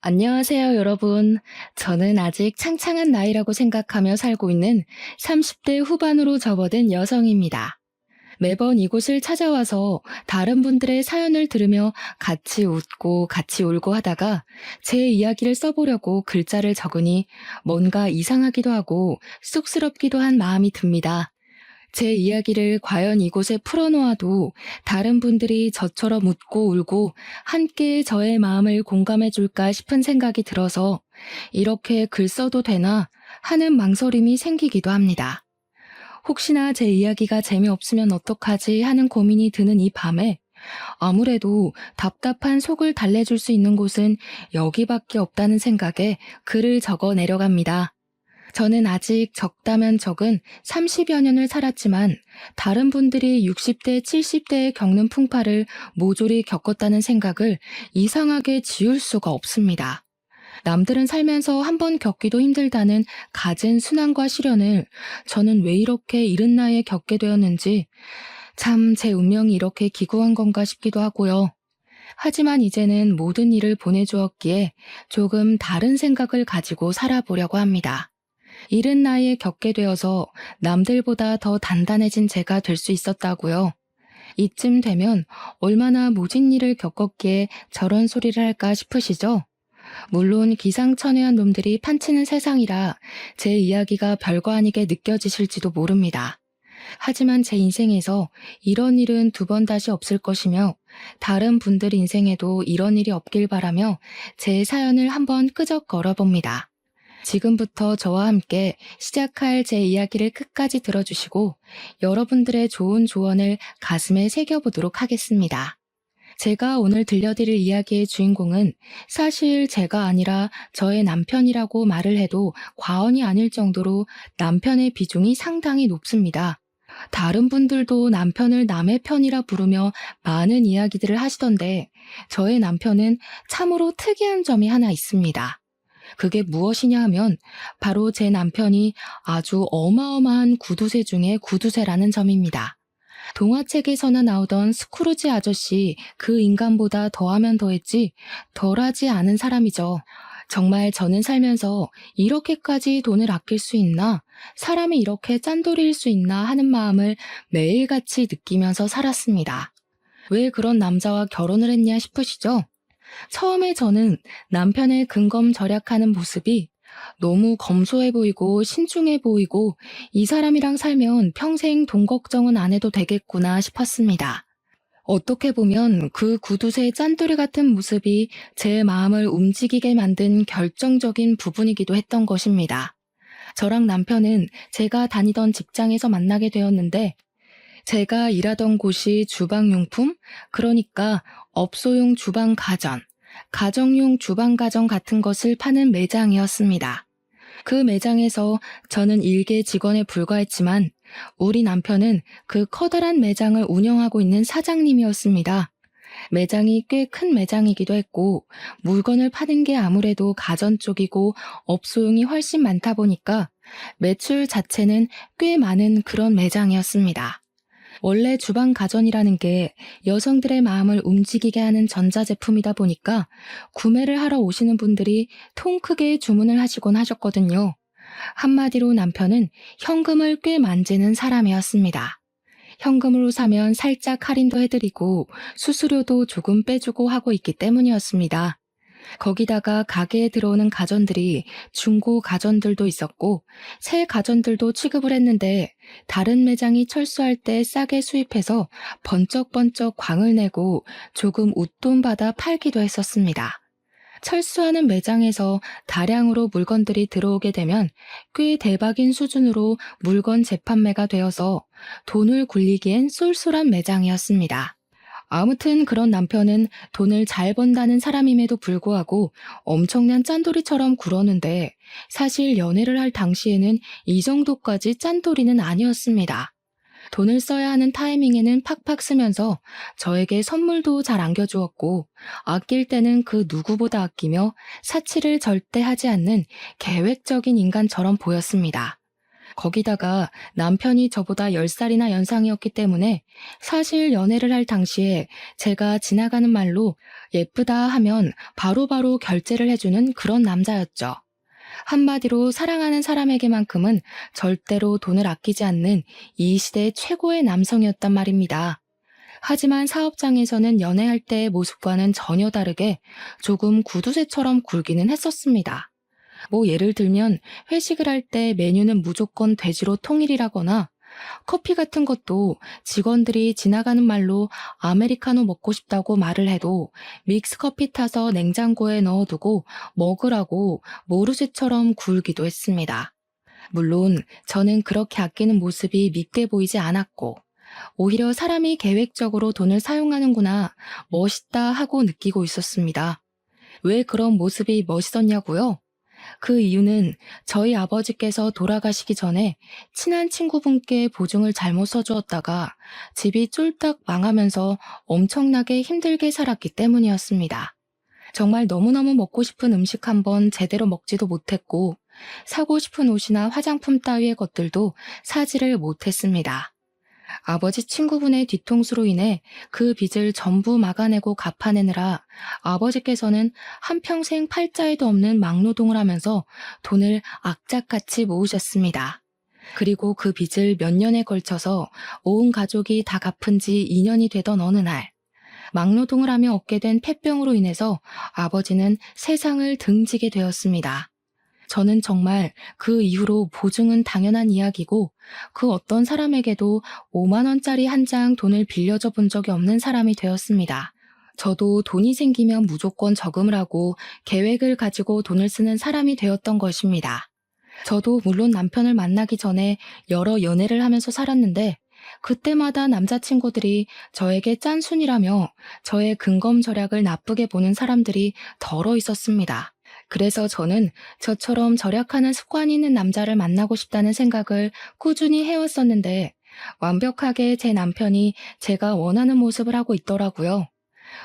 안녕하세요, 여러분. 저는 아직 창창한 나이라고 생각하며 살고 있는 30대 후반으로 접어든 여성입니다. 매번 이곳을 찾아와서 다른 분들의 사연을 들으며 같이 웃고 같이 울고 하다가 제 이야기를 써보려고 글자를 적으니 뭔가 이상하기도 하고 쑥스럽기도 한 마음이 듭니다. 제 이야기를 과연 이곳에 풀어놓아도 다른 분들이 저처럼 웃고 울고 함께 저의 마음을 공감해 줄까 싶은 생각이 들어서 이렇게 글 써도 되나 하는 망설임이 생기기도 합니다. 혹시나 제 이야기가 재미없으면 어떡하지 하는 고민이 드는 이 밤에 아무래도 답답한 속을 달래줄 수 있는 곳은 여기밖에 없다는 생각에 글을 적어 내려갑니다. 저는 아직 적다면 적은 30여 년을 살았지만 다른 분들이 60대, 70대에 겪는 풍파를 모조리 겪었다는 생각을 이상하게 지울 수가 없습니다. 남들은 살면서 한 번 겪기도 힘들다는 갖은 순환과 시련을 저는 왜 이렇게 이른 나이에 겪게 되었는지 참 제 운명이 이렇게 기구한 건가 싶기도 하고요. 하지만 이제는 모든 일을 보내주었기에 조금 다른 생각을 가지고 살아보려고 합니다. 이른 나이에 겪게 되어서 남들보다 더 단단해진 제가 될 수 있었다고요. 이쯤 되면 얼마나 모진 일을 겪었기에 저런 소리를 할까 싶으시죠? 물론 기상천외한 놈들이 판치는 세상이라 제 이야기가 별거 아니게 느껴지실지도 모릅니다. 하지만 제 인생에서 이런 일은 두 번 다시 없을 것이며 다른 분들 인생에도 이런 일이 없길 바라며 제 사연을 한번 끄적 걸어봅니다. 지금부터 저와 함께 시작할 제 이야기를 끝까지 들어주시고 여러분들의 좋은 조언을 가슴에 새겨보도록 하겠습니다. 제가 오늘 들려드릴 이야기의 주인공은 사실 제가 아니라 저의 남편이라고 말을 해도 과언이 아닐 정도로 남편의 비중이 상당히 높습니다. 다른 분들도 남편을 남의 편이라 부르며 많은 이야기들을 하시던데 저의 남편은 참으로 특이한 점이 하나 있습니다. 그게 무엇이냐 하면 바로 제 남편이 아주 어마어마한 구두쇠 중에 구두쇠라는 점입니다. 동화책에서나 나오던 스크루지 아저씨 그 인간보다 더하면 더했지 덜하지 않은 사람이죠. 정말 저는 살면서 이렇게까지 돈을 아낄 수 있나? 사람이 이렇게 짠돌이일 수 있나 하는 마음을 매일같이 느끼면서 살았습니다. 왜 그런 남자와 결혼을 했냐 싶으시죠? 처음에 저는 남편의 근검절약하는 모습이 너무 검소해 보이고 신중해 보이고 이 사람이랑 살면 평생 돈 걱정은 안 해도 되겠구나 싶었습니다. 어떻게 보면 그 구두쇠 짠돌이 같은 모습이 제 마음을 움직이게 만든 결정적인 부분이기도 했던 것입니다. 저랑 남편은 제가 다니던 직장에서 만나게 되었는데 제가 일하던 곳이 주방용품, 그러니까 업소용 주방 가전, 가정용 주방 가전 같은 것을 파는 매장이었습니다. 그 매장에서 저는 일개 직원에 불과했지만 우리 남편은 그 커다란 매장을 운영하고 있는 사장님이었습니다. 매장이 꽤 큰 매장이기도 했고 물건을 파는 게 아무래도 가전 쪽이고 업소용이 훨씬 많다 보니까 매출 자체는 꽤 많은 그런 매장이었습니다. 원래 주방 가전이라는 게 여성들의 마음을 움직이게 하는 전자제품이다 보니까 구매를 하러 오시는 분들이 통 크게 주문을 하시곤 하셨거든요. 한마디로 남편은 현금을 꽤 만지는 사람이었습니다. 현금으로 사면 살짝 할인도 해드리고 수수료도 조금 빼주고 하고 있기 때문이었습니다. 거기다가 가게에 들어오는 가전들이 중고 가전들도 있었고 새 가전들도 취급을 했는데 다른 매장이 철수할 때 싸게 수입해서 번쩍번쩍 광을 내고 조금 웃돈 받아 팔기도 했었습니다. 철수하는 매장에서 다량으로 물건들이 들어오게 되면 꽤 대박인 수준으로 물건 재판매가 되어서 돈을 굴리기엔 쏠쏠한 매장이었습니다. 아무튼 그런 남편은 돈을 잘 번다는 사람임에도 불구하고 엄청난 짠돌이처럼 굴었는데 사실 연애를 할 당시에는 이 정도까지 짠돌이는 아니었습니다. 돈을 써야 하는 타이밍에는 팍팍 쓰면서 저에게 선물도 잘 안겨주었고 아낄 때는 그 누구보다 아끼며 사치를 절대 하지 않는 계획적인 인간처럼 보였습니다. 거기다가 남편이 저보다 10살이나 연상이었기 때문에 사실 연애를 할 당시에 제가 지나가는 말로 예쁘다 하면 바로바로 결제를 해주는 그런 남자였죠. 한마디로 사랑하는 사람에게만큼은 절대로 돈을 아끼지 않는 이 시대 최고의 남성이었단 말입니다. 하지만 사업장에서는 연애할 때의 모습과는 전혀 다르게 조금 구두쇠처럼 굴기는 했었습니다. 뭐 예를 들면 회식을 할 때 메뉴는 무조건 돼지로 통일이라거나 커피 같은 것도 직원들이 지나가는 말로 아메리카노 먹고 싶다고 말을 해도 믹스커피 타서 냉장고에 넣어두고 먹으라고 모르쇠처럼 굴기도 했습니다. 물론 저는 그렇게 아끼는 모습이 밉게 보이지 않았고 오히려 사람이 계획적으로 돈을 사용하는구나 멋있다 하고 느끼고 있었습니다. 왜 그런 모습이 멋있었냐고요? 그 이유는 저희 아버지께서 돌아가시기 전에 친한 친구분께 보증을 잘못 써주었다가 집이 쫄딱 망하면서 엄청나게 힘들게 살았기 때문이었습니다. 정말 너무너무 먹고 싶은 음식 한번 제대로 먹지도 못했고 사고 싶은 옷이나 화장품 따위의 것들도 사지를 못했습니다. 아버지 친구분의 뒤통수로 인해 그 빚을 전부 막아내고 갚아내느라 아버지께서는 한평생 팔자에도 없는 막노동을 하면서 돈을 악착같이 모으셨습니다. 그리고 그 빚을 몇 년에 걸쳐서 온 가족이 다 갚은 지 2년이 되던 어느 날, 막노동을 하며 얻게 된 폐병으로 인해서 아버지는 세상을 등지게 되었습니다. 저는 정말 그 이후로 보증은 당연한 이야기고 그 어떤 사람에게도 5만 원짜리 한 장 돈을 빌려줘 본 적이 없는 사람이 되었습니다. 저도 돈이 생기면 무조건 저금을 하고 계획을 가지고 돈을 쓰는 사람이 되었던 것입니다. 저도 물론 남편을 만나기 전에 여러 연애를 하면서 살았는데 그때마다 남자친구들이 저에게 짠순이라며 저의 근검절약을 나쁘게 보는 사람들이 덜어 있었습니다. 그래서 저는 저처럼 절약하는 습관이 있는 남자를 만나고 싶다는 생각을 꾸준히 해왔었는데 완벽하게 제 남편이 제가 원하는 모습을 하고 있더라고요.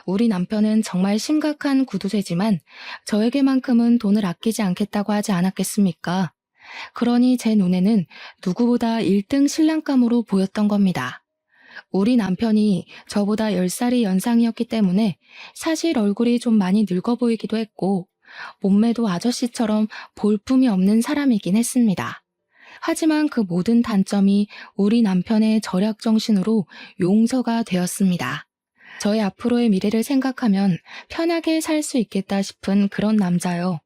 우리 남편은 정말 심각한 구두쇠지만 저에게만큼은 돈을 아끼지 않겠다고 하지 않았겠습니까? 그러니 제 눈에는 누구보다 1등 신랑감으로 보였던 겁니다. 우리 남편이 저보다 10살이 연상이었기 때문에 사실 얼굴이 좀 많이 늙어 보이기도 했고 몸매도 아저씨처럼 볼품이 없는 사람이긴 했습니다. 하지만 그 모든 단점이 우리 남편의 절약 정신으로 용서가 되었습니다. 저의 앞으로의 미래를 생각하면 편하게 살 수 있겠다 싶은 그런 남자요.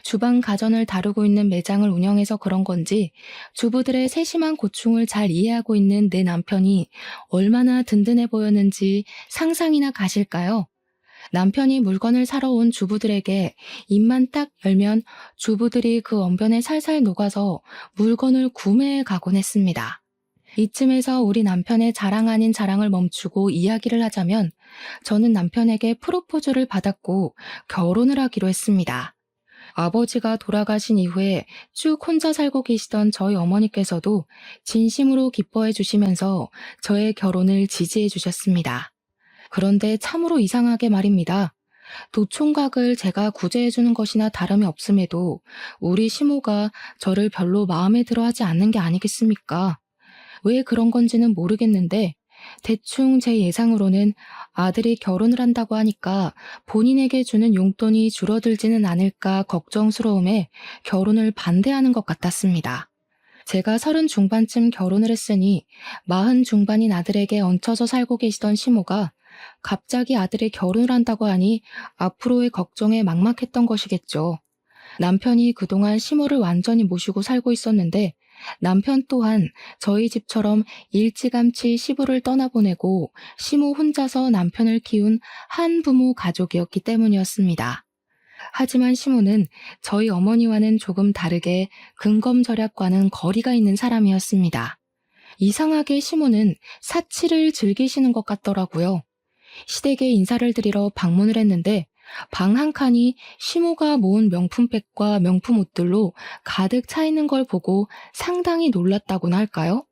주방 가전을 다루고 있는 매장을 운영해서 그런 건지 주부들의 세심한 고충을 잘 이해하고 있는 내 남편이 얼마나 든든해 보였는지 상상이나 가실까요? 남편이 물건을 사러 온 주부들에게 입만 딱 열면 주부들이 그 언변에 살살 녹아서 물건을 구매해 가곤 했습니다. 이쯤에서 우리 남편의 자랑 아닌 자랑을 멈추고 이야기를 하자면 저는 남편에게 프로포즈를 받았고 결혼을 하기로 했습니다. 아버지가 돌아가신 이후에 쭉 혼자 살고 계시던 저희 어머니께서도 진심으로 기뻐해 주시면서 저의 결혼을 지지해 주셨습니다. 그런데 참으로 이상하게 말입니다. 도총각을 제가 구제해 주는 것이나 다름이 없음에도 우리 시모가 저를 별로 마음에 들어 하지 않는 게 아니겠습니까? 왜 그런 건지는 모르겠는데 대충 제 예상으로는 아들이 결혼을 한다고 하니까 본인에게 주는 용돈이 줄어들지는 않을까 걱정스러움에 결혼을 반대하는 것 같았습니다. 제가 30 중반쯤 결혼을 했으니 40 중반인 아들에게 얹혀서 살고 계시던 시모가 갑자기 아들이 결혼을 한다고 하니 앞으로의 걱정에 막막했던 것이겠죠. 남편이 그동안 시모를 완전히 모시고 살고 있었는데 남편 또한 저희 집처럼 일찌감치 시부를 떠나보내고 시모 혼자서 남편을 키운 한부모 가족이었기 때문이었습니다. 하지만 시모는 저희 어머니와는 조금 다르게 근검절약과는 거리가 있는 사람이었습니다. 이상하게 시모는 사치를 즐기시는 것 같더라고요. 시댁에 인사를 드리러 방문을 했는데 방 한 칸이 시모가 모은 명품백과 명품 옷들로 가득 차 있는 걸 보고 상당히 놀랐다고나 할까요?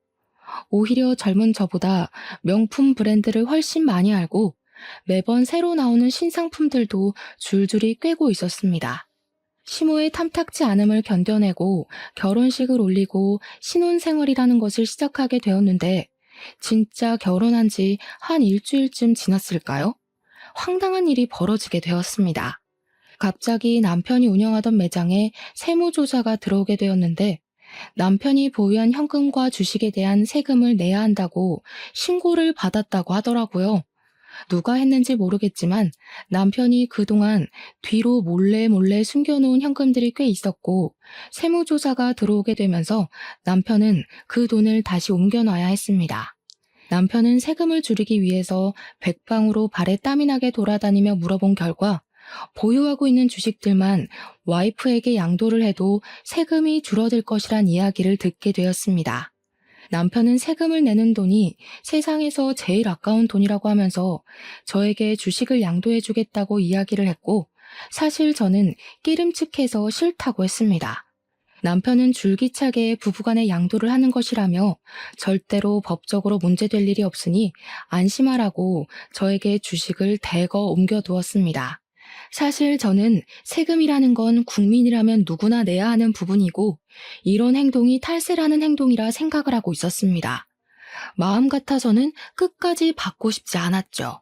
오히려 젊은 저보다 명품 브랜드를 훨씬 많이 알고 매번 새로 나오는 신상품들도 줄줄이 꿰고 있었습니다. 시모의 탐탁지 않음을 견뎌내고 결혼식을 올리고 신혼생활이라는 것을 시작하게 되었는데 진짜 결혼한 지 한 일주일쯤 지났을까요? 황당한 일이 벌어지게 되었습니다. 갑자기 남편이 운영하던 매장에 세무조사가 들어오게 되었는데 남편이 보유한 현금과 주식에 대한 세금을 내야 한다고 신고를 받았다고 하더라고요. 누가 했는지 모르겠지만 남편이 그동안 뒤로 몰래 몰래 숨겨놓은 현금들이 꽤 있었고 세무조사가 들어오게 되면서 남편은 그 돈을 다시 옮겨놔야 했습니다. 남편은 세금을 줄이기 위해서 백방으로 발에 땀이 나게 돌아다니며 물어본 결과 보유하고 있는 주식들만 와이프에게 양도를 해도 세금이 줄어들 것이란 이야기를 듣게 되었습니다. 남편은 세금을 내는 돈이 세상에서 제일 아까운 돈이라고 하면서 저에게 주식을 양도해주겠다고 이야기를 했고 사실 저는 끼름칙해서 싫다고 했습니다. 남편은 줄기차게 부부간에 양도를 하는 것이라며 절대로 법적으로 문제될 일이 없으니 안심하라고 저에게 주식을 대거 옮겨두었습니다. 사실 저는 세금이라는 건 국민이라면 누구나 내야 하는 부분이고 이런 행동이 탈세라는 행동이라 생각을 하고 있었습니다. 마음 같아서는 끝까지 받고 싶지 않았죠.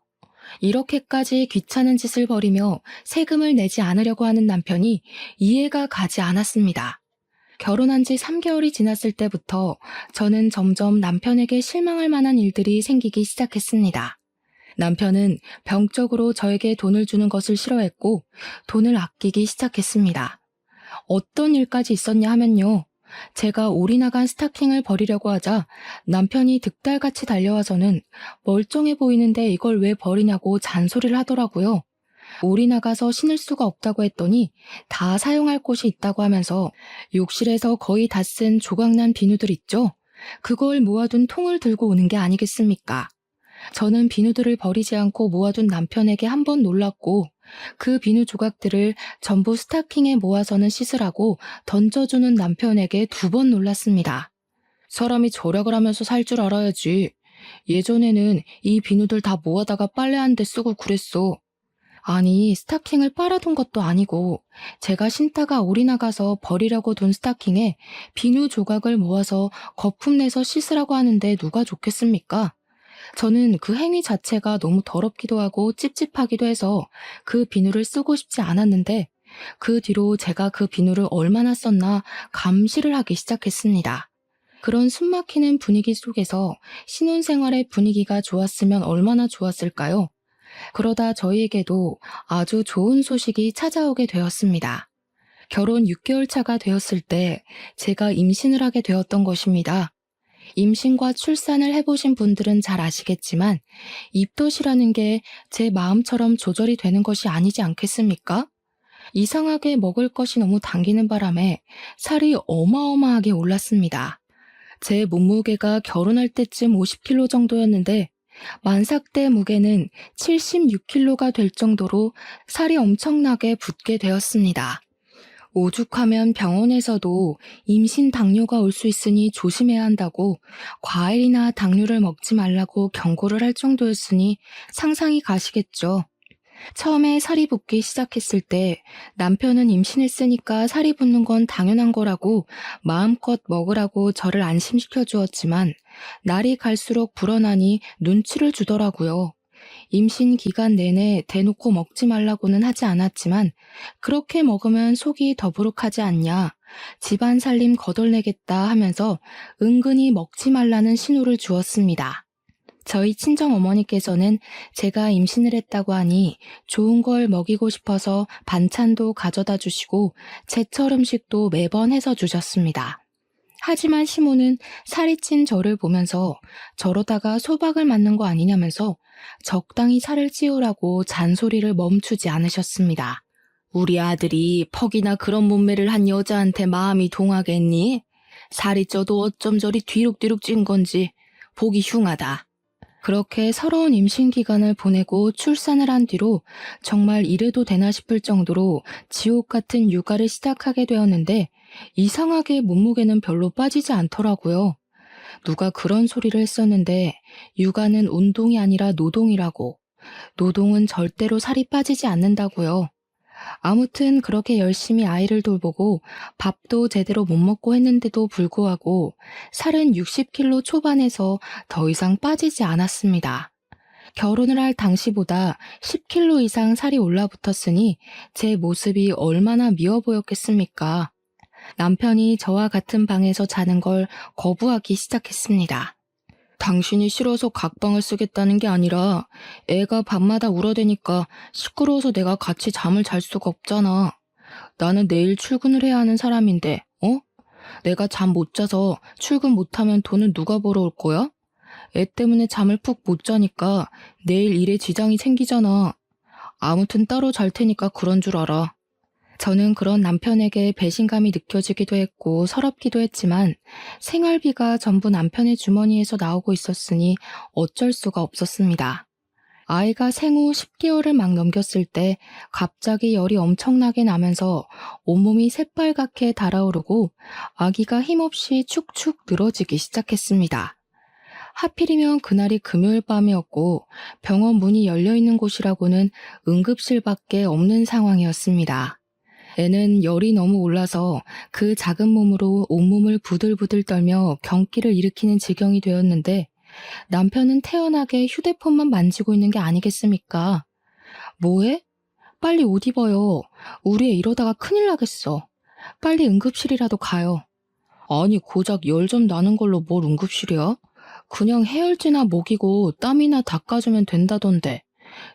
이렇게까지 귀찮은 짓을 벌이며 세금을 내지 않으려고 하는 남편이 이해가 가지 않았습니다. 결혼한 지 3개월이 지났을 때부터 저는 점점 남편에게 실망할 만한 일들이 생기기 시작했습니다. 남편은 병적으로 저에게 돈을 주는 것을 싫어했고 돈을 아끼기 시작했습니다. 어떤 일까지 있었냐 하면요. 제가 올이 나간 스타킹을 버리려고 하자 남편이 득달같이 달려와서는 멀쩡해 보이는데 이걸 왜 버리냐고 잔소리를 하더라고요. 올이 나가서 신을 수가 없다고 했더니 다 사용할 곳이 있다고 하면서 욕실에서 거의 다 쓴 조각난 비누들 있죠? 그걸 모아둔 통을 들고 오는 게 아니겠습니까? 저는 비누들을 버리지 않고 모아둔 남편에게 한 번 놀랐고 그 비누 조각들을 전부 스타킹에 모아서는 씻으라고 던져주는 남편에게 2번 놀랐습니다. 사람이 절약을 하면서 살 줄 알아야지. 예전에는 이 비누들 다 모아다가 빨래하는 데 쓰고 그랬어. 아니, 스타킹을 빨아둔 것도 아니고 제가 신다가 올이 나가서 버리려고 둔 스타킹에 비누 조각을 모아서 거품 내서 씻으라고 하는데 누가 좋겠습니까? 저는 그 행위 자체가 너무 더럽기도 하고 찝찝하기도 해서 그 비누를 쓰고 싶지 않았는데 그 뒤로 제가 그 비누를 얼마나 썼나 감시를 하기 시작했습니다. 그런 숨막히는 분위기 속에서 신혼생활의 분위기가 좋았으면 얼마나 좋았을까요? 그러다 저희에게도 아주 좋은 소식이 찾아오게 되었습니다. 결혼 6개월 차가 되었을 때 제가 임신을 하게 되었던 것입니다. 임신과 출산을 해보신 분들은 잘 아시겠지만 입덧이라는 게 제 마음처럼 조절이 되는 것이 아니지 않겠습니까? 이상하게 먹을 것이 너무 당기는 바람에 살이 어마어마하게 올랐습니다. 제 몸무게가 결혼할 때쯤 50kg 정도였는데 만삭 때 무게는 76kg가 될 정도로 살이 엄청나게 붙게 되었습니다. 오죽하면 병원에서도 임신 당뇨가 올 수 있으니 조심해야 한다고 과일이나 당류를 먹지 말라고 경고를 할 정도였으니 상상이 가시겠죠. 처음에 살이 붙기 시작했을 때 남편은 임신했으니까 살이 붙는 건 당연한 거라고 마음껏 먹으라고 저를 안심시켜 주었지만 날이 갈수록 불어나니 눈치를 주더라고요. 임신 기간 내내 대놓고 먹지 말라고는 하지 않았지만 그렇게 먹으면 속이 더부룩하지 않냐, 집안 살림 거덜내겠다 하면서 은근히 먹지 말라는 신호를 주었습니다. 저희 친정어머니께서는 제가 임신을 했다고 하니 좋은 걸 먹이고 싶어서 반찬도 가져다 주시고 제철 음식도 매번 해서 주셨습니다. 하지만 시모는 살이 찐 저를 보면서 저러다가 소박을 맞는 거 아니냐면서 적당히 살을 찌우라고 잔소리를 멈추지 않으셨습니다. 우리 아들이 퍽이나 그런 몸매를 한 여자한테 마음이 동하겠니? 살이 쪄도 어쩜 저리 뒤룩뒤룩 찐 건지 보기 흉하다. 그렇게 서러운 임신 기간을 보내고 출산을 한 뒤로 정말 이래도 되나 싶을 정도로 지옥 같은 육아를 시작하게 되었는데 이상하게 몸무게는 별로 빠지지 않더라고요. 누가 그런 소리를 했었는데 육아는 운동이 아니라 노동이라고. 노동은 절대로 살이 빠지지 않는다고요. 아무튼 그렇게 열심히 아이를 돌보고 밥도 제대로 못 먹고 했는데도 불구하고 살은 60kg 초반에서 더 이상 빠지지 않았습니다. 결혼을 할 당시보다 10kg 이상 살이 올라붙었으니 제 모습이 얼마나 미워 보였겠습니까? 남편이 저와 같은 방에서 자는 걸 거부하기 시작했습니다. 당신이 싫어서 각방을 쓰겠다는 게 아니라 애가 밤마다 울어대니까 시끄러워서 내가 같이 잠을 잘 수가 없잖아. 나는 내일 출근을 해야 하는 사람인데, 어? 내가 잠 못 자서 출근 못하면 돈은 누가 벌어올 거야? 애 때문에 잠을 푹 못 자니까 내일 일에 지장이 생기잖아. 아무튼 따로 잘 테니까 그런 줄 알아. 저는 그런 남편에게 배신감이 느껴지기도 했고 서럽기도 했지만 생활비가 전부 남편의 주머니에서 나오고 있었으니 어쩔 수가 없었습니다. 아이가 생후 10개월을 막 넘겼을 때 갑자기 열이 엄청나게 나면서 온몸이 새빨갛게 달아오르고 아기가 힘없이 축축 늘어지기 시작했습니다. 하필이면 그날이 금요일 밤이었고 병원 문이 열려있는 곳이라고는 응급실밖에 없는 상황이었습니다. 애는 열이 너무 올라서 그 작은 몸으로 온몸을 부들부들 떨며 경기를 일으키는 지경이 되었는데 남편은 태연하게 휴대폰만 만지고 있는 게 아니겠습니까? 뭐해? 빨리 옷 입어요. 우리 애 이러다가 큰일 나겠어. 빨리 응급실이라도 가요. 아니 고작 열 좀 나는 걸로 뭘 응급실이야? 그냥 해열제나 먹이고 땀이나 닦아주면 된다던데.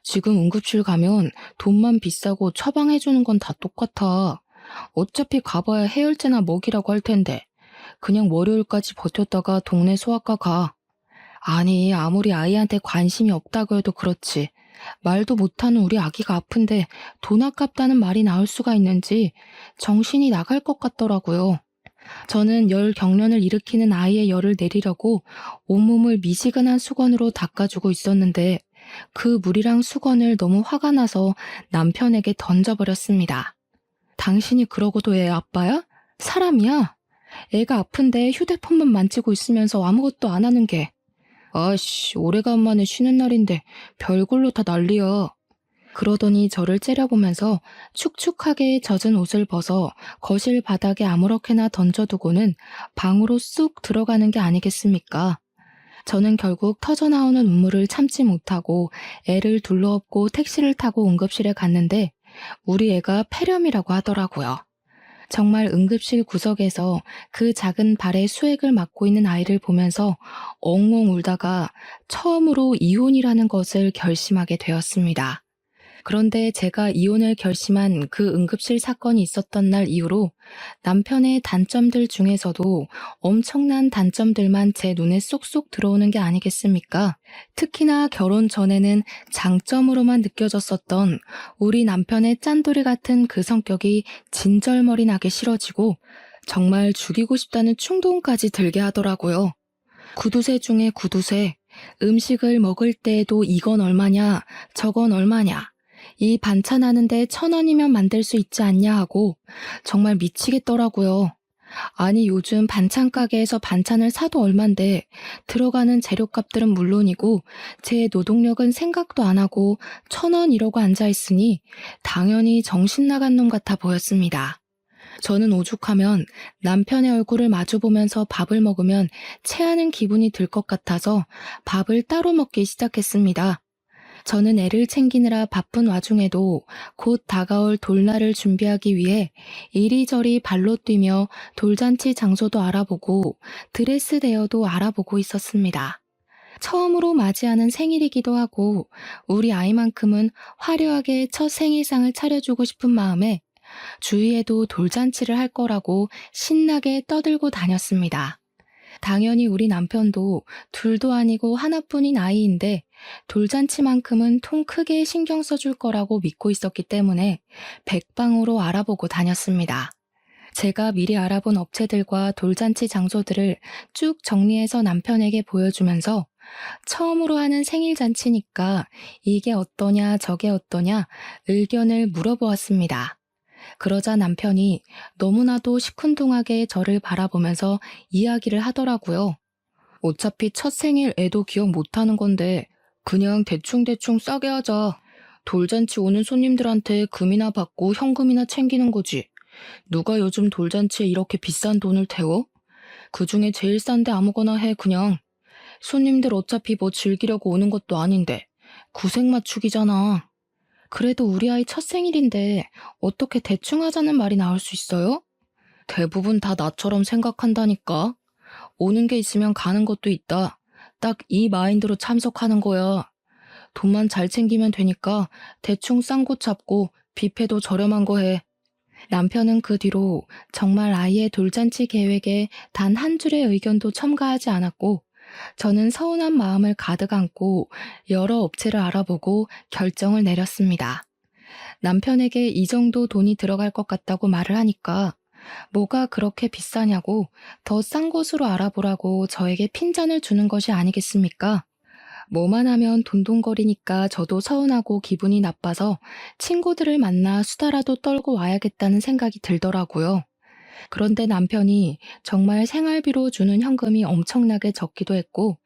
지금 응급실 가면 돈만 비싸고 처방해주는 건 다 똑같아. 어차피 가봐야 해열제나 먹이라고 할 텐데. 그냥 월요일까지 버텼다가 동네 소아과 가. 아니 아무리 아이한테 관심이 없다고 해도 그렇지. 말도 못하는 우리 아기가 아픈데 돈 아깝다는 말이 나올 수가 있는지 정신이 나갈 것 같더라고요. 저는 열 경련을 일으키는 아이의 열을 내리려고 온몸을 미지근한 수건으로 닦아주고 있었는데 그 물이랑 수건을 너무 화가 나서 남편에게 던져버렸습니다. 당신이 그러고도 애 아빠야? 사람이야? 애가 아픈데 휴대폰만 만지고 있으면서 아무것도 안 하는 게. 아씨, 오래간만에 쉬는 날인데 별걸로 다 난리야. 그러더니 저를 째려보면서 축축하게 젖은 옷을 벗어 거실 바닥에 아무렇게나 던져두고는 방으로 쑥 들어가는 게 아니겠습니까? 저는 결국 터져나오는 눈물을 참지 못하고 애를 둘러엎고 택시를 타고 응급실에 갔는데 우리 애가 폐렴이라고 하더라고요. 정말 응급실 구석에서 그 작은 발에 수액을 맞고 있는 아이를 보면서 엉엉 울다가 처음으로 이혼이라는 것을 결심하게 되었습니다. 그런데 제가 이혼을 결심한 그 응급실 사건이 있었던 날 이후로 남편의 단점들 중에서도 엄청난 단점들만 제 눈에 쏙쏙 들어오는 게 아니겠습니까? 특히나 결혼 전에는 장점으로만 느껴졌었던 우리 남편의 짠돌이 같은 그 성격이 진절머리 나게 싫어지고 정말 죽이고 싶다는 충동까지 들게 하더라고요. 구두쇠 중에 구두쇠, 음식을 먹을 때에도 이건 얼마냐, 저건 얼마냐, 이 반찬 하는데 1,000원이면 만들 수 있지 않냐 하고 정말 미치겠더라고요. 아니 요즘 반찬 가게에서 반찬을 사도 얼만데 들어가는 재료값들은 물론이고 제 노동력은 생각도 안 하고 1,000원 이러고 앉아있으니 당연히 정신 나간 놈 같아 보였습니다. 저는 오죽하면 남편의 얼굴을 마주보면서 밥을 먹으면 체하는 기분이 들 것 같아서 밥을 따로 먹기 시작했습니다. 저는 애를 챙기느라 바쁜 와중에도 곧 다가올 돌날을 준비하기 위해 이리저리 발로 뛰며 돌잔치 장소도 알아보고 드레스 대여도 알아보고 있었습니다. 처음으로 맞이하는 생일이기도 하고 우리 아이만큼은 화려하게 첫 생일상을 차려주고 싶은 마음에 주위에도 돌잔치를 할 거라고 신나게 떠들고 다녔습니다. 당연히 우리 남편도 둘도 아니고 하나뿐인 아이인데 돌잔치만큼은 통 크게 신경 써줄 거라고 믿고 있었기 때문에 백방으로 알아보고 다녔습니다. 제가 미리 알아본 업체들과 돌잔치 장소들을 쭉 정리해서 남편에게 보여주면서 처음으로 하는 생일잔치니까 이게 어떠냐 저게 어떠냐 의견을 물어보았습니다. 그러자 남편이 너무나도 시큰둥하게 저를 바라보면서 이야기를 하더라고요. 어차피 첫 생일 애도 기억 못하는 건데 그냥 대충대충 싸게 하자. 돌잔치 오는 손님들한테 금이나 받고 현금이나 챙기는 거지. 누가 요즘 돌잔치에 이렇게 비싼 돈을 태워? 그중에 제일 싼데 아무거나 해, 그냥. 손님들 어차피 뭐 즐기려고 오는 것도 아닌데. 구색 맞추기잖아. 그래도 우리 아이 첫 생일인데 어떻게 대충 하자는 말이 나올 수 있어요? 대부분 다 나처럼 생각한다니까. 오는 게 있으면 가는 것도 있다. 딱 이 마인드로 참석하는 거야. 돈만 잘 챙기면 되니까 대충 싼 곳 잡고 뷔페도 저렴한 거 해. 남편은 그 뒤로 정말 아이의 돌잔치 계획에 단 한 줄의 의견도 첨가하지 않았고, 저는 서운한 마음을 가득 안고 여러 업체를 알아보고 결정을 내렸습니다. 남편에게 이 정도 돈이 들어갈 것 같다고 말을 하니까 뭐가 그렇게 비싸냐고 더 싼 곳으로 알아보라고 저에게 핀잔을 주는 것이 아니겠습니까? 뭐만 하면 돈돈거리니까 저도 서운하고 기분이 나빠서 친구들을 만나 수다라도 떨고 와야겠다는 생각이 들더라고요. 그런데 남편이 정말 생활비로 주는 현금이 엄청나게 적기도 했고,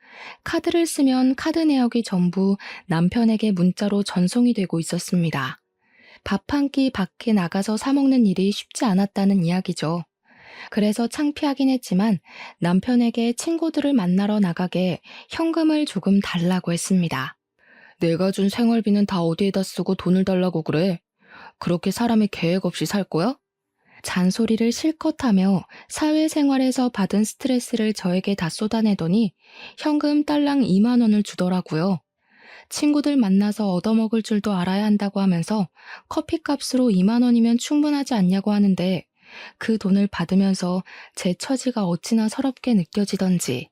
카드를 쓰면 카드 내역이 전부 남편에게 문자로 전송이 되고 있었습니다. 밥 한 끼 밖에 나가서 사 먹는 일이 쉽지 않았다는 이야기죠. 그래서 창피하긴 했지만 남편에게 친구들을 만나러 나가게 현금을 조금 달라고 했습니다. 내가 준 생활비는 다 어디에다 쓰고 돈을 달라고 그래? 그렇게 사람이 계획 없이 살 거야? 잔소리를 실컷 하며 사회생활에서 받은 스트레스를 저에게 다 쏟아내더니 현금 딸랑 2만 원을 주더라고요. 친구들 만나서 얻어먹을 줄도 알아야 한다고 하면서 커피값으로 2만 원이면 충분하지 않냐고 하는데 그 돈을 받으면서 제 처지가 어찌나 서럽게 느껴지던지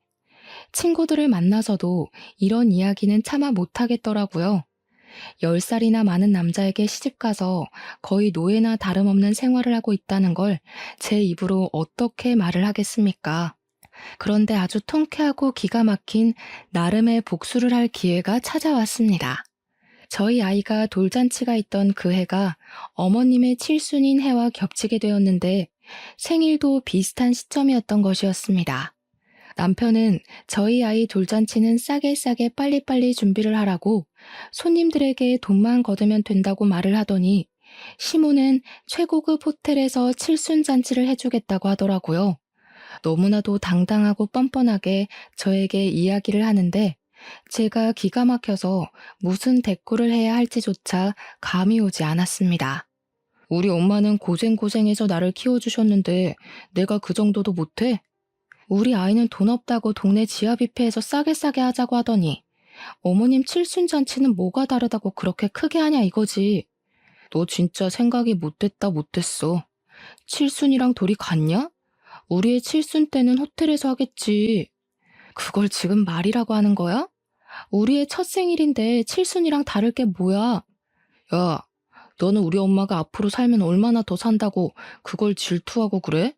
친구들을 만나서도 이런 이야기는 차마 못하겠더라고요. 10살이나 많은 남자에게 시집가서 거의 노예나 다름없는 생활을 하고 있다는 걸 제 입으로 어떻게 말을 하겠습니까? 그런데 아주 통쾌하고 기가 막힌 나름의 복수를 할 기회가 찾아왔습니다. 저희 아이가 돌잔치가 있던 그 해가 어머님의 칠순인 해와 겹치게 되었는데 생일도 비슷한 시점이었던 것이었습니다. 남편은 저희 아이 돌잔치는 싸게 빨리빨리 준비를 하라고 손님들에게 돈만 걷으면 된다고 말을 하더니 시모는 최고급 호텔에서 칠순잔치를 해주겠다고 하더라고요. 너무나도 당당하고 뻔뻔하게 저에게 이야기를 하는데 제가 기가 막혀서 무슨 대꾸를 해야 할지조차 감이 오지 않았습니다. 우리 엄마는 고생고생해서 나를 키워주셨는데 내가 그 정도도 못해? 우리 아이는 돈 없다고 동네 지하 뷔페에서 싸게 하자고 하더니 어머님 칠순잔치는 뭐가 다르다고 그렇게 크게 하냐 이거지. 너 진짜 생각이 못됐어. 칠순이랑 돌이 같냐? 우리의 칠순 때는 호텔에서 하겠지. 그걸 지금 말이라고 하는 거야? 우리의 첫 생일인데 칠순이랑 다를 게 뭐야? 야, 너는 우리 엄마가 앞으로 살면 얼마나 더 산다고 그걸 질투하고 그래?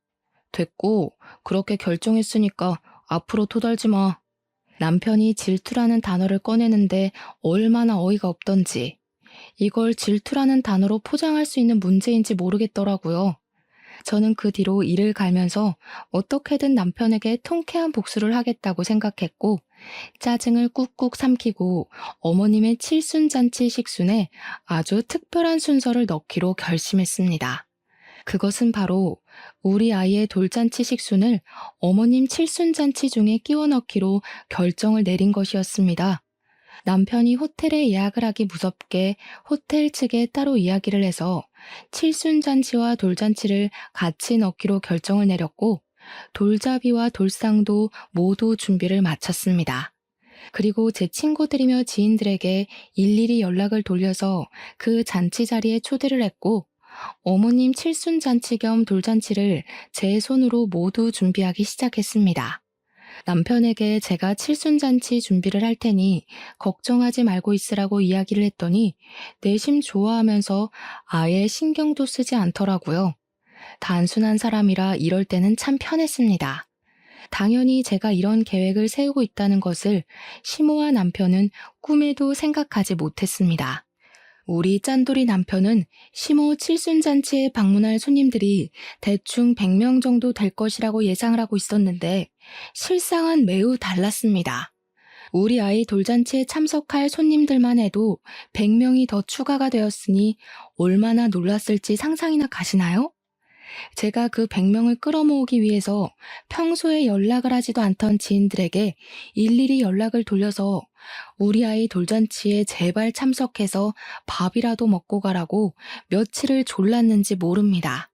됐고, 그렇게 결정했으니까 앞으로 토달지 마. 남편이 질투라는 단어를 꺼내는데 얼마나 어이가 없던지, 이걸 질투라는 단어로 포장할 수 있는 문제인지 모르겠더라고요. 저는 그 뒤로 이를 갈면서 어떻게든 남편에게 통쾌한 복수를 하겠다고 생각했고, 짜증을 꾹꾹 삼키고 어머님의 칠순잔치 식순에 아주 특별한 순서를 넣기로 결심했습니다. 그것은 바로 우리 아이의 돌잔치 식순을 어머님 칠순잔치 중에 끼워 넣기로 결정을 내린 것이었습니다. 남편이 호텔에 예약을 하기 무섭게 호텔 측에 따로 이야기를 해서 칠순잔치와 돌잔치를 같이 넣기로 결정을 내렸고 돌잡이와 돌상도 모두 준비를 마쳤습니다. 그리고 제 친구들이며 지인들에게 일일이 연락을 돌려서 그 잔치 자리에 초대를 했고 어머님 칠순잔치 겸 돌잔치를 제 손으로 모두 준비하기 시작했습니다. 남편에게 제가 칠순잔치 준비를 할 테니 걱정하지 말고 있으라고 이야기를 했더니 내심 좋아하면서 아예 신경도 쓰지 않더라고요. 단순한 사람이라 이럴 때는 참 편했습니다. 당연히 제가 이런 계획을 세우고 있다는 것을 시모와 남편은 꿈에도 생각하지 못했습니다. 우리 짠돌이 남편은 시모 칠순잔치에 방문할 손님들이 대충 100명 정도 될 것이라고 예상을 하고 있었는데 실상은 매우 달랐습니다. 우리 아이 돌잔치에 참석할 손님들만 해도 100명이 더 추가가 되었으니 얼마나 놀랐을지 상상이나 가시나요? 제가 그 100명을 끌어모으기 위해서 평소에 연락을 하지도 않던 지인들에게 일일이 연락을 돌려서 우리 아이 돌잔치에 제발 참석해서 밥이라도 먹고 가라고 며칠을 졸랐는지 모릅니다.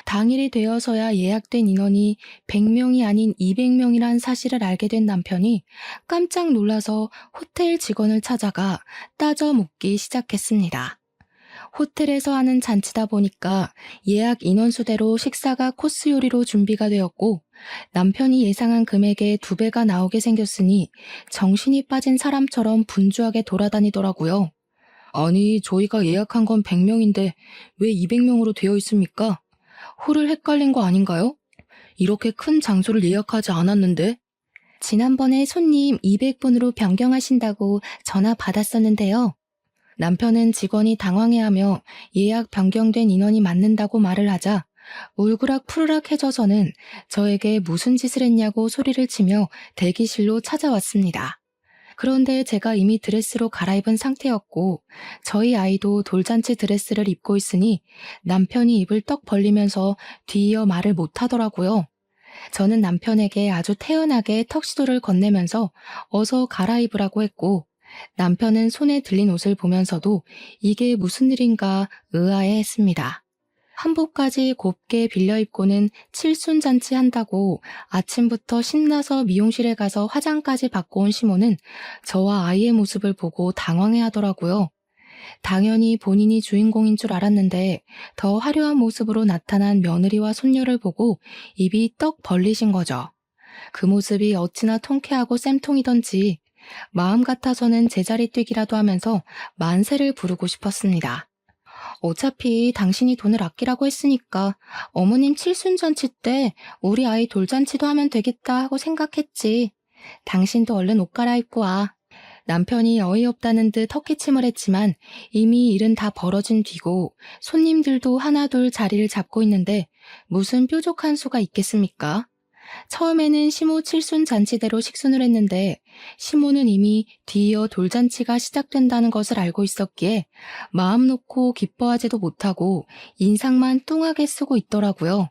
당일이 되어서야 예약된 인원이 100명이 아닌 200명이란 사실을 알게 된 남편이 깜짝 놀라서 호텔 직원을 찾아가 따져 묻기 시작했습니다. 호텔에서 하는 잔치다 보니까 예약 인원수대로 식사가 코스 요리로 준비가 되었고 남편이 예상한 금액의 2배가 나오게 생겼으니 정신이 빠진 사람처럼 분주하게 돌아다니더라고요. 아니, 저희가 예약한 건 100명인데 왜 200명으로 되어 있습니까? 홀을 헷갈린 거 아닌가요? 이렇게 큰 장소를 예약하지 않았는데? 지난번에 손님 200분으로 변경하신다고 전화 받았었는데요. 남편은 직원이 당황해하며 예약 변경된 인원이 맞는다고 말을 하자 울그락 푸르락해져서는 저에게 무슨 짓을 했냐고 소리를 치며 대기실로 찾아왔습니다. 그런데 제가 이미 드레스로 갈아입은 상태였고 저희 아이도 돌잔치 드레스를 입고 있으니 남편이 입을 떡 벌리면서 뒤이어 말을 못하더라고요. 저는 남편에게 아주 태연하게 턱시도를 건네면서 어서 갈아입으라고 했고 남편은 손에 들린 옷을 보면서도 이게 무슨 일인가 의아해했습니다. 한복까지 곱게 빌려 입고는 칠순잔치 한다고 아침부터 신나서 미용실에 가서 화장까지 받고 온 시모는 저와 아이의 모습을 보고 당황해하더라고요. 당연히 본인이 주인공인 줄 알았는데 더 화려한 모습으로 나타난 며느리와 손녀를 보고 입이 떡 벌리신 거죠. 그 모습이 어찌나 통쾌하고 쌤통이던지 마음 같아서는 제자리 뛰기라도 하면서 만세를 부르고 싶었습니다. 어차피 당신이 돈을 아끼라고 했으니까 어머님 칠순잔치 때 우리 아이 돌잔치도 하면 되겠다 하고 생각했지. 당신도 얼른 옷 갈아입고 와. 남편이 어이없다는 듯 헛기침을 했지만 이미 일은 다 벌어진 뒤고 손님들도 하나둘 자리를 잡고 있는데 무슨 뾰족한 수가 있겠습니까? 처음에는 시모 칠순 잔치대로 식순을 했는데 시모는 이미 뒤이어 돌잔치가 시작된다는 것을 알고 있었기에 마음 놓고 기뻐하지도 못하고 인상만 뚱하게 쓰고 있더라고요.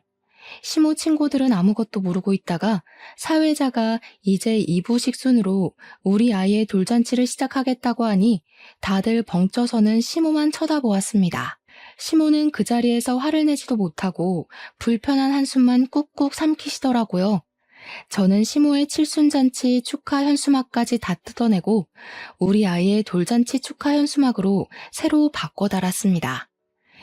시모 친구들은 아무것도 모르고 있다가 사회자가 이제 2부 식순으로 우리 아이의 돌잔치를 시작하겠다고 하니 다들 벙쪄서는 시모만 쳐다보았습니다. 시모는 그 자리에서 화를 내지도 못하고 불편한 한숨만 꾹꾹 삼키시더라고요. 저는 시모의 칠순잔치 축하 현수막까지 다 뜯어내고 우리 아이의 돌잔치 축하 현수막으로 새로 바꿔 달았습니다.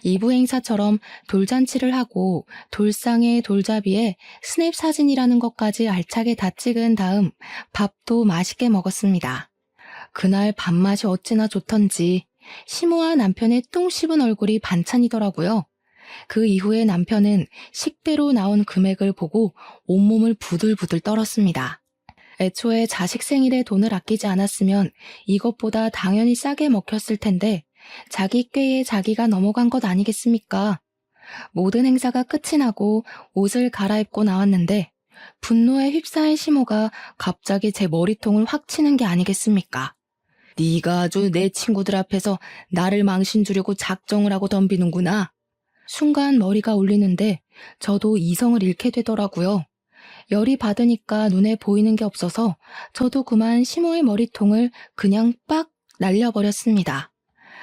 2부 행사처럼 돌잔치를 하고 돌상에 돌잡이에 스냅 사진이라는 것까지 알차게 다 찍은 다음 밥도 맛있게 먹었습니다. 그날 밥맛이 어찌나 좋던지 시모와 남편의 똥 씹은 얼굴이 반찬이더라고요. 그 이후에 남편은 식대로 나온 금액을 보고 온몸을 부들부들 떨었습니다. 애초에 자식 생일에 돈을 아끼지 않았으면 이것보다 당연히 싸게 먹혔을 텐데 자기 꾀에 자기가 넘어간 것 아니겠습니까? 모든 행사가 끝이 나고 옷을 갈아입고 나왔는데 분노에 휩싸인 시모가 갑자기 제 머리통을 확 치는 게 아니겠습니까? 네가 아주 내 친구들 앞에서 나를 망신 주려고 작정을 하고 덤비는구나. 순간 머리가 울리는데 저도 이성을 잃게 되더라고요. 열이 받으니까 눈에 보이는 게 없어서 저도 그만 시모의 머리통을 그냥 빡 날려버렸습니다.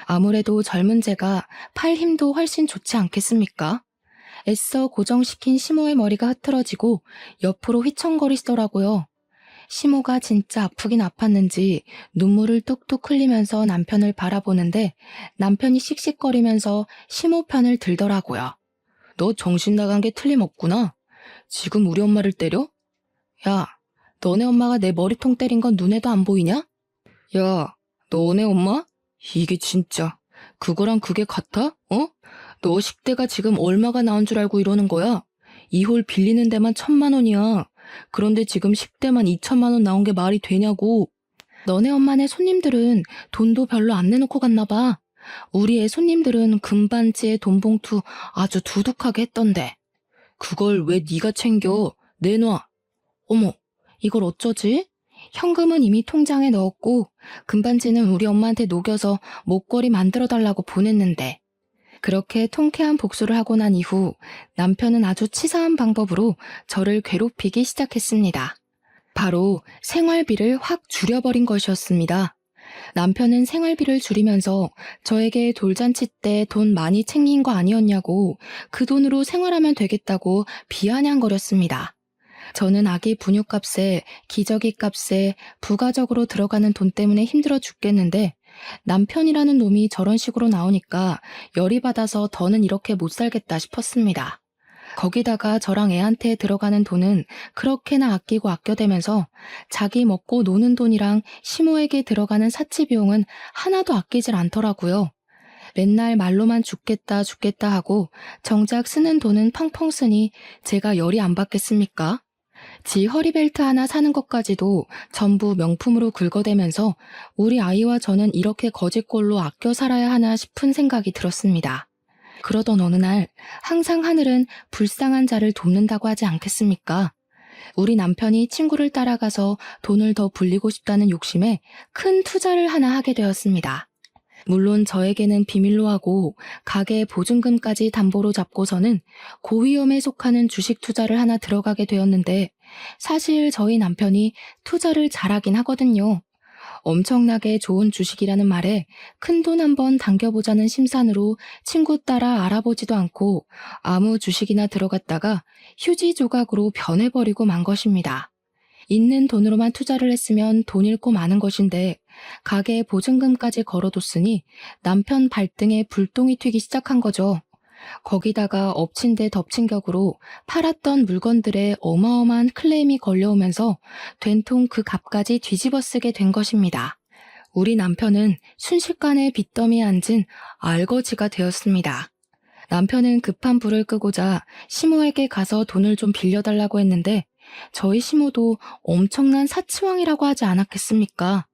아무래도 젊은 제가 팔 힘도 훨씬 좋지 않겠습니까? 애써 고정시킨 시모의 머리가 흐트러지고 옆으로 휘청거리시더라고요. 시모가 진짜 아프긴 아팠는지 눈물을 뚝뚝 흘리면서 남편을 바라보는데 남편이 씩씩거리면서 시모 편을 들더라고요. 너 정신 나간 게 틀림없구나. 지금 우리 엄마를 때려? 야, 너네 엄마가 내 머리통 때린 건 눈에도 안 보이냐? 야, 너네 엄마? 이게 진짜 그거랑 그게 같아? 어? 너 식대가 지금 얼마가 나온 줄 알고 이러는 거야? 이 홀 빌리는 데만 1,000만 원이야. 그런데 지금 식대만 2천만 원 나온 게 말이 되냐고. 너네 엄마네 손님들은 돈도 별로 안 내놓고 갔나 봐. 우리 애 손님들은 금반지에 돈봉투 아주 두둑하게 했던데. 그걸 왜 네가 챙겨? 내놔. 어머, 이걸 어쩌지? 현금은 이미 통장에 넣었고 금반지는 우리 엄마한테 녹여서 목걸이 만들어달라고 보냈는데 그렇게 통쾌한 복수를 하고 난 이후 남편은 아주 치사한 방법으로 저를 괴롭히기 시작했습니다. 바로 생활비를 확 줄여버린 것이었습니다. 남편은 생활비를 줄이면서 저에게 돌잔치 때 돈 많이 챙긴 거 아니었냐고 그 돈으로 생활하면 되겠다고 비아냥거렸습니다. 저는 아기 분유값에 기저귀 값에 부가적으로 들어가는 돈 때문에 힘들어 죽겠는데 남편이라는 놈이 저런 식으로 나오니까 열이 받아서 더는 이렇게 못 살겠다 싶었습니다. 거기다가 저랑 애한테 들어가는 돈은 그렇게나 아끼고 아껴대면서 자기 먹고 노는 돈이랑 시모에게 들어가는 사치 비용은 하나도 아끼질 않더라고요. 맨날 말로만 죽겠다 죽겠다 하고 정작 쓰는 돈은 펑펑 쓰니 제가 열이 안 받겠습니까? 지 허리벨트 하나 사는 것까지도 전부 명품으로 긁어대면서 우리 아이와 저는 이렇게 거지꼴로 아껴 살아야 하나 싶은 생각이 들었습니다. 그러던 어느 날 항상 하늘은 불쌍한 자를 돕는다고 하지 않겠습니까? 우리 남편이 친구를 따라가서 돈을 더 불리고 싶다는 욕심에 큰 투자를 하나 하게 되었습니다. 물론 저에게는 비밀로 하고 가게 보증금까지 담보로 잡고서는 고위험에 속하는 주식 투자를 하나 들어가게 되었는데 사실 저희 남편이 투자를 잘하긴 하거든요. 엄청나게 좋은 주식이라는 말에 큰돈 한번 당겨보자는 심산으로 친구 따라 알아보지도 않고 아무 주식이나 들어갔다가 휴지 조각으로 변해버리고 만 것입니다. 있는 돈으로만 투자를 했으면 돈 잃고 마는 것인데 가게 보증금까지 걸어뒀으니 남편 발등에 불똥이 튀기 시작한 거죠. 거기다가 엎친 데 덮친 격으로 팔았던 물건들에 어마어마한 클레임이 걸려오면서 된통 그 값까지 뒤집어 쓰게 된 것입니다. 우리 남편은 순식간에 빚더미에 앉은 알거지가 되었습니다. 남편은 급한 불을 끄고자 시모에게 가서 돈을 좀 빌려달라고 했는데 저희 시모도 엄청난 사치왕이라고 하지 않았겠습니까?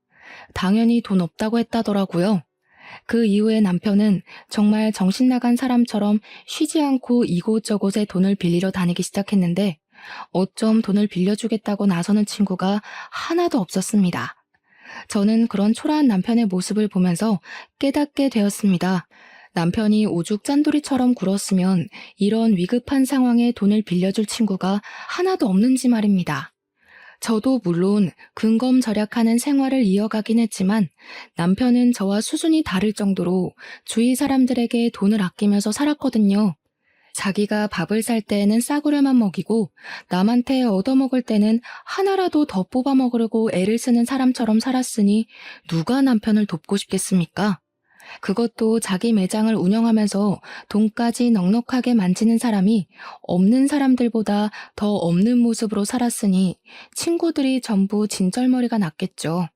당연히 돈 없다고 했다더라고요. 그 이후에 남편은 정말 정신 나간 사람처럼 쉬지 않고 이곳저곳에 돈을 빌리러 다니기 시작했는데 어쩜 돈을 빌려주겠다고 나서는 친구가 하나도 없었습니다. 저는 그런 초라한 남편의 모습을 보면서 깨닫게 되었습니다. 남편이 오죽 짠돌이처럼 굴었으면 이런 위급한 상황에 돈을 빌려줄 친구가 하나도 없는지 말입니다. 저도 물론 근검절약하는 생활을 이어가긴 했지만 남편은 저와 수준이 다를 정도로 주위 사람들에게 돈을 아끼면서 살았거든요. 자기가 밥을 살 때에는 싸구려만 먹이고 남한테 얻어먹을 때는 하나라도 더 뽑아 먹으려고 애를 쓰는 사람처럼 살았으니 누가 남편을 돕고 싶겠습니까? 그것도 자기 매장을 운영하면서 돈까지 넉넉하게 만지는 사람이 없는 사람들보다 더 없는 모습으로 살았으니 친구들이 전부 진절머리가 났겠죠.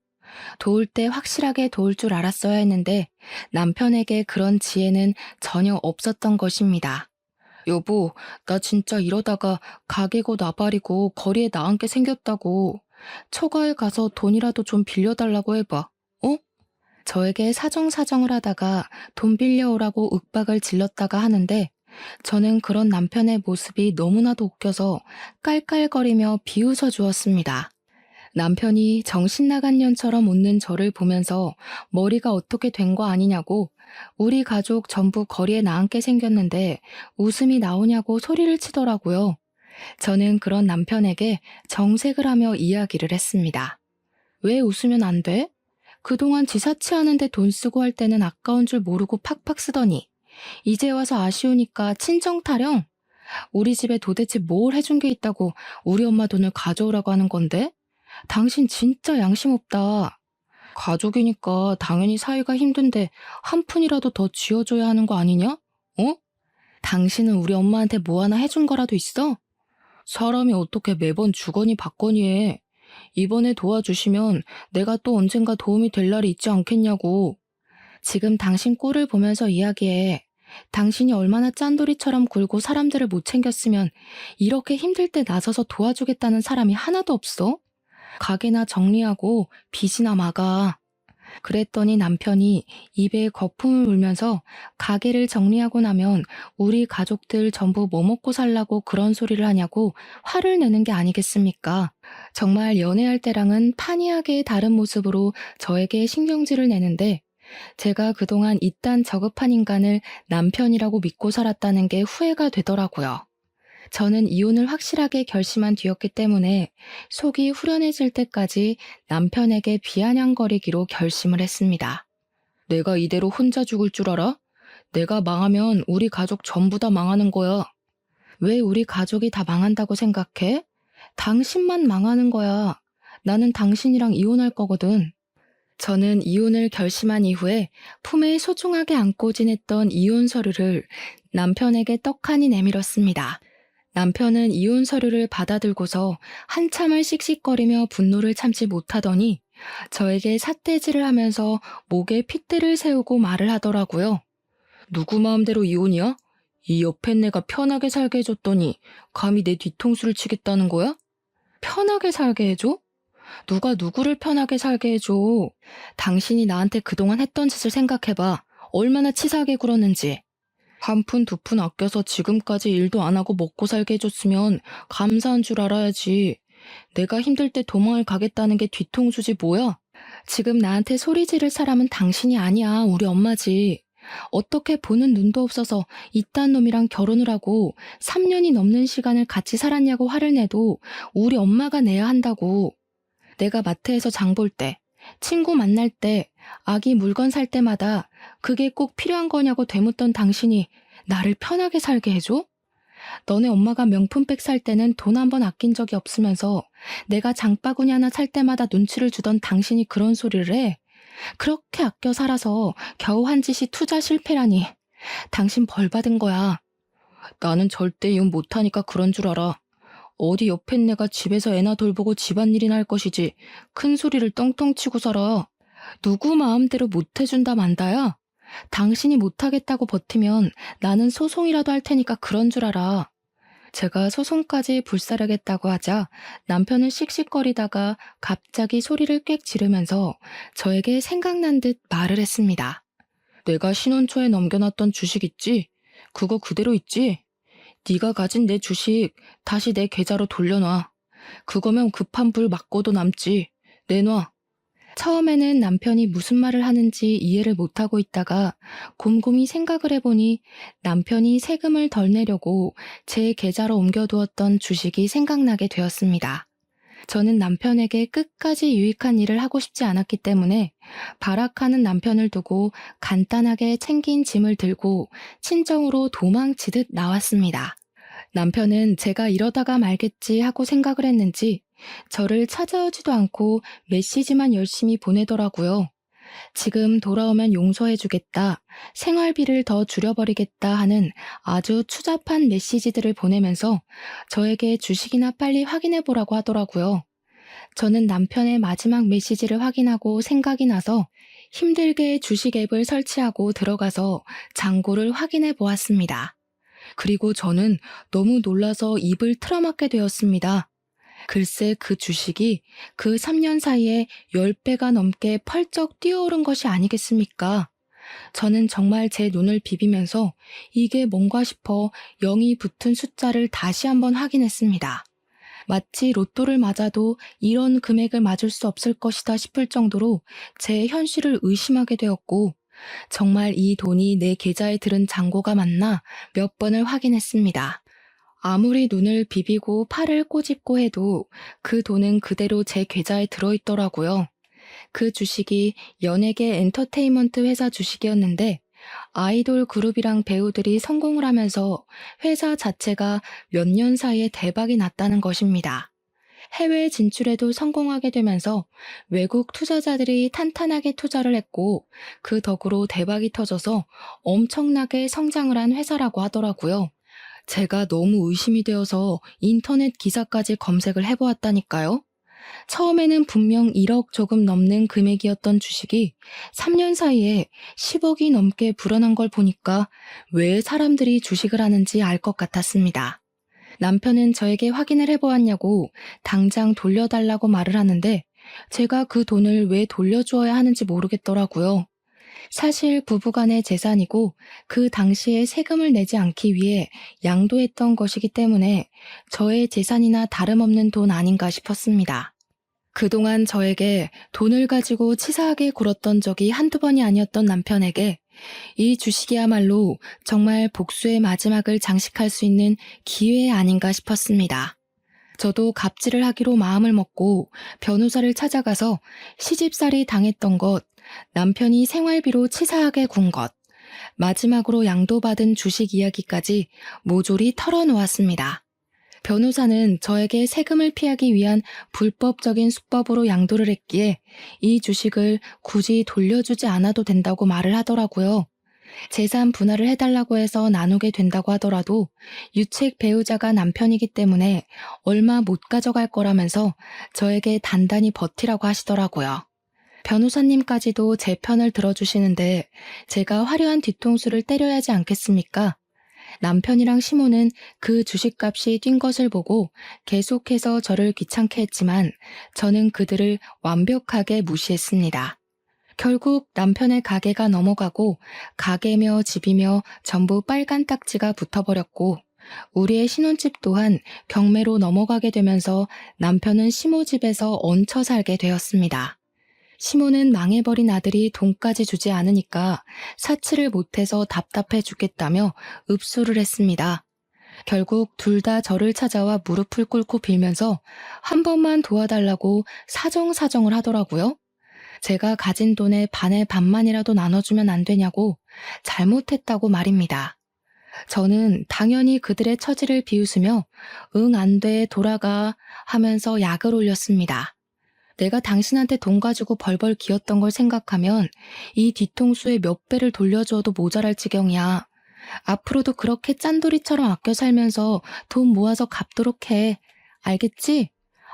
도울 때 확실하게 도울 줄 알았어야 했는데 남편에게 그런 지혜는 전혀 없었던 것입니다. 여보, 나 진짜 이러다가 가게고 나발이고 거리에 나앉게 생겼다고. 처가에 가서 돈이라도 좀 빌려달라고 해봐. 어? 저에게 사정사정을 하다가 돈 빌려오라고 윽박을 질렀다가 하는데 저는 그런 남편의 모습이 너무나도 웃겨서 깔깔거리며 비웃어 주었습니다. 남편이 정신나간 년처럼 웃는 저를 보면서 머리가 어떻게 된 거 아니냐고 우리 가족 전부 거리에 나앉게 생겼는데 웃음이 나오냐고 소리를 치더라고요. 저는 그런 남편에게 정색을 하며 이야기를 했습니다. 왜 웃으면 안 돼? 그동안 지사치하는데 돈 쓰고 할 때는 아까운 줄 모르고 팍팍 쓰더니 이제 와서 아쉬우니까 친정 타령? 우리 집에 도대체 뭘 해준 게 있다고 우리 엄마 돈을 가져오라고 하는 건데? 당신 진짜 양심 없다. 가족이니까 당연히 사이가 힘든데 한 푼이라도 더 쥐어줘야 하는 거 아니냐? 어? 당신은 우리 엄마한테 뭐 하나 해준 거라도 있어? 사람이 어떻게 매번 주거니 받거니 해. 이번에 도와주시면 내가 또 언젠가 도움이 될 날이 있지 않겠냐고. 지금 당신 꼴을 보면서 이야기해. 당신이 얼마나 짠돌이처럼 굴고 사람들을 못 챙겼으면 이렇게 힘들 때 나서서 도와주겠다는 사람이 하나도 없어? 가게나 정리하고 빚이나 막아. 그랬더니 남편이 입에 거품을 물면서 가게를 정리하고 나면 우리 가족들 전부 뭐 먹고 살라고 그런 소리를 하냐고 화를 내는 게 아니겠습니까? 정말 연애할 때랑은 판이하게 다른 모습으로 저에게 신경질을 내는데 제가 그동안 이딴 저급한 인간을 남편이라고 믿고 살았다는 게 후회가 되더라고요. 저는 이혼을 확실하게 결심한 뒤였기 때문에 속이 후련해질 때까지 남편에게 비아냥거리기로 결심을 했습니다. 내가 이대로 혼자 죽을 줄 알아? 내가 망하면 우리 가족 전부 다 망하는 거야. 왜 우리 가족이 다 망한다고 생각해? 당신만 망하는 거야. 나는 당신이랑 이혼할 거거든. 저는 이혼을 결심한 이후에 품에 소중하게 안고 지냈던 이혼 서류를 남편에게 떡하니 내밀었습니다. 남편은 이혼 서류를 받아들고서 한참을 씩씩거리며 분노를 참지 못하더니 저에게 삿대질을 하면서 목에 핏대를 세우고 말을 하더라고요. 누구 마음대로 이혼이야? 이 옆에 내가 편하게 살게 해줬더니 감히 내 뒤통수를 치겠다는 거야? 편하게 살게 해줘? 누가 누구를 편하게 살게 해줘? 당신이 나한테 그동안 했던 짓을 생각해봐. 얼마나 치사하게 굴었는지. 한 푼 두 푼 아껴서 지금까지 일도 안 하고 먹고 살게 해줬으면 감사한 줄 알아야지. 내가 힘들 때 도망을 가겠다는 게 뒤통수지 뭐야? 지금 나한테 소리 지를 사람은 당신이 아니야. 우리 엄마지. 어떻게 보는 눈도 없어서 이딴 놈이랑 결혼을 하고 3년이 넘는 시간을 같이 살았냐고 화를 내도 우리 엄마가 내야 한다고. 내가 마트에서 장 볼 때, 친구 만날 때, 아기 물건 살 때마다 그게 꼭 필요한 거냐고 되묻던 당신이 나를 편하게 살게 해줘? 너네 엄마가 명품백 살 때는 돈 한 번 아낀 적이 없으면서 내가 장바구니 하나 살 때마다 눈치를 주던 당신이 그런 소리를 해? 그렇게 아껴 살아서 겨우 한 짓이 투자 실패라니. 당신 벌 받은 거야. 나는 절대 이혼 못하니까 그런 줄 알아. 어디 옆에 내가 집에서 애나 돌보고 집안일이나 할 것이지 큰 소리를 떵떵 치고 살아. 누구 마음대로 못해준다 만다야? 당신이 못하겠다고 버티면 나는 소송이라도 할 테니까 그런 줄 알아. 제가 소송까지 불사르겠다고 하자 남편은 씩씩거리다가 갑자기 소리를 꽥 지르면서 저에게 생각난 듯 말을 했습니다. 내가 신혼 초에 넘겨놨던 주식 있지? 그거 그대로 있지? 네가 가진 내 주식 다시 내 계좌로 돌려놔. 그거면 급한 불 맞고도 남지. 내놔. 처음에는 남편이 무슨 말을 하는지 이해를 못하고 있다가 곰곰이 생각을 해보니 남편이 세금을 덜 내려고 제 계좌로 옮겨두었던 주식이 생각나게 되었습니다. 저는 남편에게 끝까지 유익한 일을 하고 싶지 않았기 때문에 발악하는 남편을 두고 간단하게 챙긴 짐을 들고 친정으로 도망치듯 나왔습니다. 남편은 제가 이러다가 말겠지 하고 생각을 했는지 저를 찾아오지도 않고 메시지만 열심히 보내더라고요. 지금 돌아오면 용서해주겠다, 생활비를 더 줄여버리겠다 하는 아주 추잡한 메시지들을 보내면서 저에게 주식이나 빨리 확인해보라고 하더라고요. 저는 남편의 마지막 메시지를 확인하고 생각이 나서 힘들게 주식 앱을 설치하고 들어가서 잔고를 확인해 보았습니다. 그리고 저는 너무 놀라서 입을 틀어막게 되었습니다. 글쎄 그 주식이 그 3년 사이에 10배가 넘게 펄쩍 뛰어오른 것이 아니겠습니까? 저는 정말 제 눈을 비비면서 이게 뭔가 싶어 0이 붙은 숫자를 다시 한번 확인했습니다. 마치 로또를 맞아도 이런 금액을 맞을 수 없을 것이다 싶을 정도로 제 현실을 의심하게 되었고 정말 이 돈이 내 계좌에 들은 잔고가 맞나 몇 번을 확인했습니다. 아무리 눈을 비비고 팔을 꼬집고 해도 그 돈은 그대로 제 계좌에 들어있더라고요. 그 주식이 연예계 엔터테인먼트 회사 주식이었는데 아이돌 그룹이랑 배우들이 성공을 하면서 회사 자체가 몇 년 사이에 대박이 났다는 것입니다. 해외 진출에도 성공하게 되면서 외국 투자자들이 탄탄하게 투자를 했고 그 덕으로 대박이 터져서 엄청나게 성장을 한 회사라고 하더라고요. 제가 너무 의심이 되어서 인터넷 기사까지 검색을 해보았다니까요. 처음에는 분명 1억 조금 넘는 금액이었던 주식이 3년 사이에 10억이 넘게 불어난 걸 보니까 왜 사람들이 주식을 하는지 알 것 같았습니다. 남편은 저에게 확인을 해보았냐고 당장 돌려달라고 말을 하는데 제가 그 돈을 왜 돌려주어야 하는지 모르겠더라고요. 사실 부부간의 재산이고 그 당시에 세금을 내지 않기 위해 양도했던 것이기 때문에 저의 재산이나 다름없는 돈 아닌가 싶었습니다. 그동안 저에게 돈을 가지고 치사하게 굴었던 적이 한두 번이 아니었던 남편에게 이 주식이야말로 정말 복수의 마지막을 장식할 수 있는 기회 아닌가 싶었습니다. 저도 갑질을 하기로 마음을 먹고 변호사를 찾아가서 시집살이 당했던 것, 남편이 생활비로 치사하게 군 것, 마지막으로 양도받은 주식 이야기까지 모조리 털어놓았습니다. 변호사는 저에게 세금을 피하기 위한 불법적인 수법으로 양도를 했기에 이 주식을 굳이 돌려주지 않아도 된다고 말을 하더라고요. 재산 분할을 해달라고 해서 나누게 된다고 하더라도 유책 배우자가 남편이기 때문에 얼마 못 가져갈 거라면서 저에게 단단히 버티라고 하시더라고요. 변호사님까지도 제 편을 들어주시는데 제가 화려한 뒤통수를 때려야 하지 않겠습니까? 남편이랑 시모는 그 주식값이 뛴 것을 보고 계속해서 저를 귀찮게 했지만 저는 그들을 완벽하게 무시했습니다. 결국 남편의 가게가 넘어가고 가게며 집이며 전부 빨간 딱지가 붙어버렸고 우리의 신혼집 또한 경매로 넘어가게 되면서 남편은 시모 집에서 얹혀 살게 되었습니다. 시모는 망해버린 아들이 돈까지 주지 않으니까 사치를 못해서 답답해 죽겠다며 읍수를 했습니다. 결국 둘 다 저를 찾아와 무릎을 꿇고 빌면서 한 번만 도와달라고 사정사정을 하더라고요. 제가 가진 돈의 반의 반만이라도 나눠주면 안 되냐고 잘못했다고 말입니다. 저는 당연히 그들의 처지를 비웃으며 응, 안 돼, 돌아가 하면서 약을 올렸습니다. 내가 당신한테 돈 가지고 벌벌 기었던 걸 생각하면 이 뒤통수에 몇 배를 돌려줘도 모자랄 지경이야. 앞으로도 그렇게 짠돌이처럼 아껴 살면서 돈 모아서 갚도록 해. 알겠지?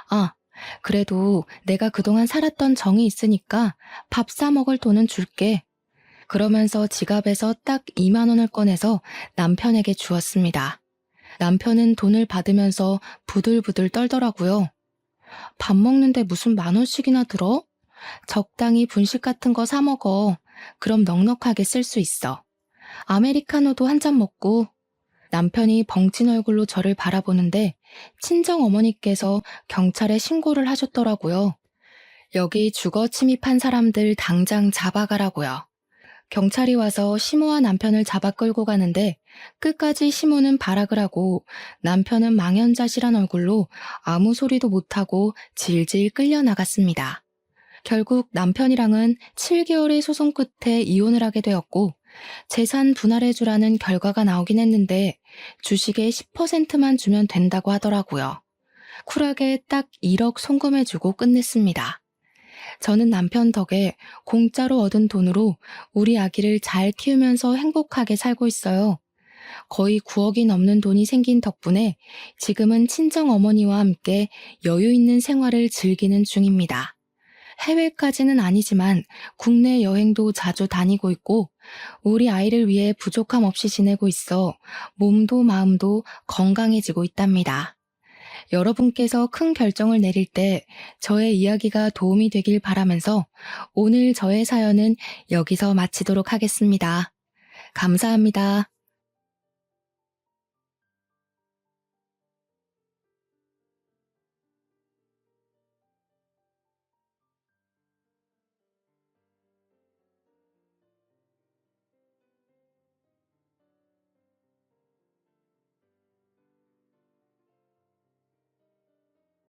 아, 그래도 내가 그동안 살았던 정이 있으니까 밥 사 먹을 돈은 줄게. 그러면서 지갑에서 딱 2만 원을 꺼내서 남편에게 주었습니다. 남편은 돈을 받으면서 부들부들 떨더라고요. 밥 먹는데 무슨 10,000원씩이나 들어? 적당히 분식 같은 거 사 먹어. 그럼 넉넉하게 쓸 수 있어. 아메리카노도 한 잔 먹고. 남편이 벙친 얼굴로 저를 바라보는데 친정 어머니께서 경찰에 신고를 하셨더라고요. 여기 주거 침입한 사람들 당장 잡아가라고요. 경찰이 와서 시모와 남편을 잡아 끌고 가는데 끝까지 시모는 발악을 하고 남편은 망연자실한 얼굴로 아무 소리도 못하고 질질 끌려나갔습니다. 결국 남편이랑은 7개월의 소송 끝에 이혼을 하게 되었고 재산 분할해주라는 결과가 나오긴 했는데 주식의 10%만 주면 된다고 하더라고요. 쿨하게 딱 1억 송금해주고 끝냈습니다. 저는 남편 덕에 공짜로 얻은 돈으로 우리 아기를 잘 키우면서 행복하게 살고 있어요. 거의 9억이 넘는 돈이 생긴 덕분에 지금은 친정 어머니와 함께 여유 있는 생활을 즐기는 중입니다. 해외까지는 아니지만 국내 여행도 자주 다니고 있고 우리 아이를 위해 부족함 없이 지내고 있어 몸도 마음도 건강해지고 있답니다. 여러분께서 큰 결정을 내릴 때 저의 이야기가 도움이 되길 바라면서 오늘 저의 사연은 여기서 마치도록 하겠습니다. 감사합니다.